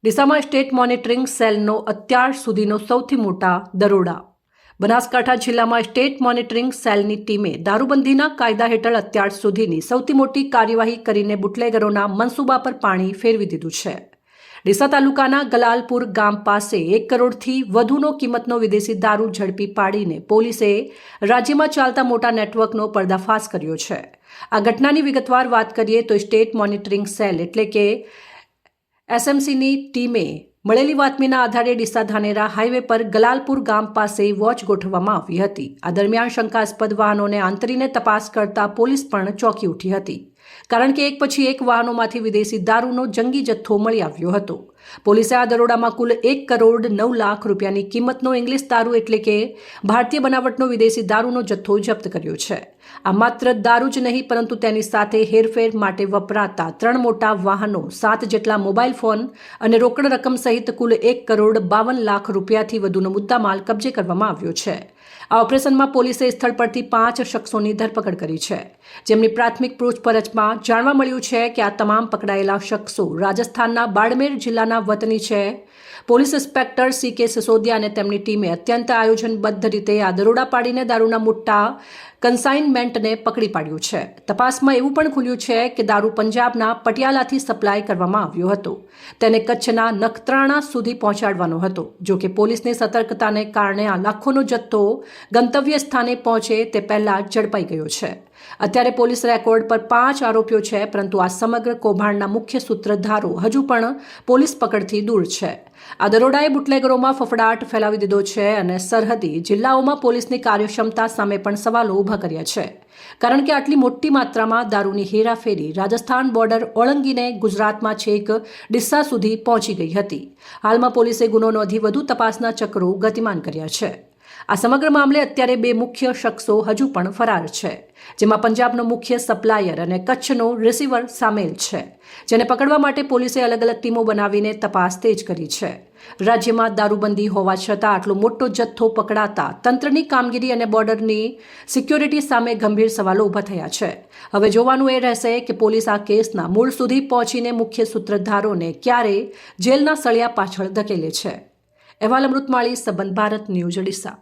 ડીસામાં state monitoring સેલનો અત્યાર સુધીનો સૌથી મોટા દરોડા. બનાસકાંઠા જિલ્લામાં સ્ટેટ મોનિટરિંગ સેલની ટીમે દારૂબંધીના કાયદા હેઠળ અત્યાર સુધીની સૌથી મોટી કાર્યવાહી કરીને બુટલેગરોના મનસૂબા પર પાણી ફેરવી દીધું છે. ડીસા તાલુકાના ગલાલપુર ગામ પાસે 1 કરોડથી વધુનો કિંમતનો વિદેશી દારૂ ઝડપી પાડીને પોલીસે રાજ્યમાં ચાલતા મોટા નેટવર્કનો પર્દાફાશ કર્યો છે. આ ઘટનાની વિગતવાર વાત કરીએ તો સ્ટેટ મોનિટરિંગ સેલ એટલે કે એસએમસીની ટીમે મળેલી બાતમીના આધારે ડીસા ધાનેરા હાઈવે પર ગલાલપુર ગામ પાસે વોચ ગોઠવવામાં આવી હતી. આ દરમિયાન શંકાસ્પદ વાહનોને આંતરીને તપાસ કરતા પોલીસ પણ ચોંકી ઉઠી હતી, કારણ કે એક પછી એક વાહનોમાંથી વિદેશી દારૂનો જંગી જથ્થો મળી આવ્યો હતો. પોલીસે આ દરોડામાં કુલ 1 કરોડ 9 લાખ રૂપિયાની કિંમતનો ઇંગ્લિશ દારૂ એટલે કે ભારતીય બનાવટનો વિદેશી દારૂનો જથ્થો જપ્ત કર્યો છે. આ માત્ર દારૂ જ નહીં, પરંતુ તેની સાથે હેરફેર માટે વપરાતા 3 મોટા વાહનો, 7 જેટલા મોબાઈલ ફોન અને રોકડ રકમ સહિત કુલ 1 કરોડ 52 લાખ રૂપિયાથી વધુનો મુદ્દામાલ કબજે કરવામાં આવ્યો છે. આ ઓપરેશનમાં પોલીસે સ્થળ પરથી 5 શખ્સોની ધરપકડ કરી છે, જેમની પ્રાથમિક પૂછપરછમાં જાણવા મળ્યું છે કે આ તમામ પકડાયેલા શખ્સો રાજસ્થાનના બાડમેર જિલ્લાના વતની છે. પોલીસ ઇન્સ્પેક્ટર CK સિસોદિયા અને તેમની ટીમે અત્યંત આયોજનબદ્ધ રીતે આ દરોડા પાડીને દારૂના મોટા કન્સાઇનમેન્ટને પકડી પાડ્યું છે. તપાસમાં એવું પણ ખુલ્યું છે કે દારૂ પંજાબના પટિયાલાથી સપ્લાય કરવામાં આવ્યો હતો. તેને કચ્છના નખત્રાણા સુધી પહોંચાડવાનો હતો. જો કે પોલીસની સતર્કતાને કારણે આ લાખોનો જથ્થો ગંતવ્ય સ્થાને પહોંચે તે પહેલા ઝડપાઈ ગયો છે. અત્યારે પોલીસ રેકોર્ડ પર 5 આરોપીઓ છે, પરંતુ આ સમગ્ર કૌભાંડના મુખ્ય સૂત્રધારો હજુ પણ પોલીસ પકડથી દૂર છે. આ દરોડાએ બુટલેગરોમાં ફફડાટ ફેલાવી દીધો છે અને સરહદી જિલ્લાઓમાં પોલીસની કાર્યક્ષમતા સામે પણ સવાલો ઊભા કર્યા છે, કારણ કે આટલી મોટી માત્રામાં દારૂની હેરાફેરી રાજસ્થાન બોર્ડર ઓળંગીને ગુજરાતમાં છેક ડીસા સુધી પહોંચી ગઈ હતી. હાલમાં પોલીસે ગુનો નોંધી વધુ તપાસના ચક્રો ગતિમાન કર્યા છે. આ સમગ્ર મામલે અત્યારે 2 મુખ્ય શખ્સો હજુ પણ ફરાર છે, જેમાં પંજાબનો મુખ્ય સપ્લાયર અને કચ્છનો રિસીવર સામેલ છે, જેને પકડવા માટે પોલીસે અલગ અલગ ટીમો બનાવીને તપાસ તેજ કરી છે. રાજ્યમાં દારૂબંધી હોવા છતાં આટલો મોટો જથ્થો પકડાતા તંત્રની કામગીરી અને બોર્ડરની સિક્યોરિટી સામે ગંભીર સવાલો ઊભા થયા છે. હવે જોવાનું એ રહેશે કે પોલીસ આ કેસના મૂળ સુધી પહોંચીને મુખ્ય સૂત્રધારોને ક્યારે જેલના સળિયા પાછળ ધકેલે છે. અહેવાલ અમૃતમાળી, સંબંધ ભારત ન્યૂઝ, ડીસા.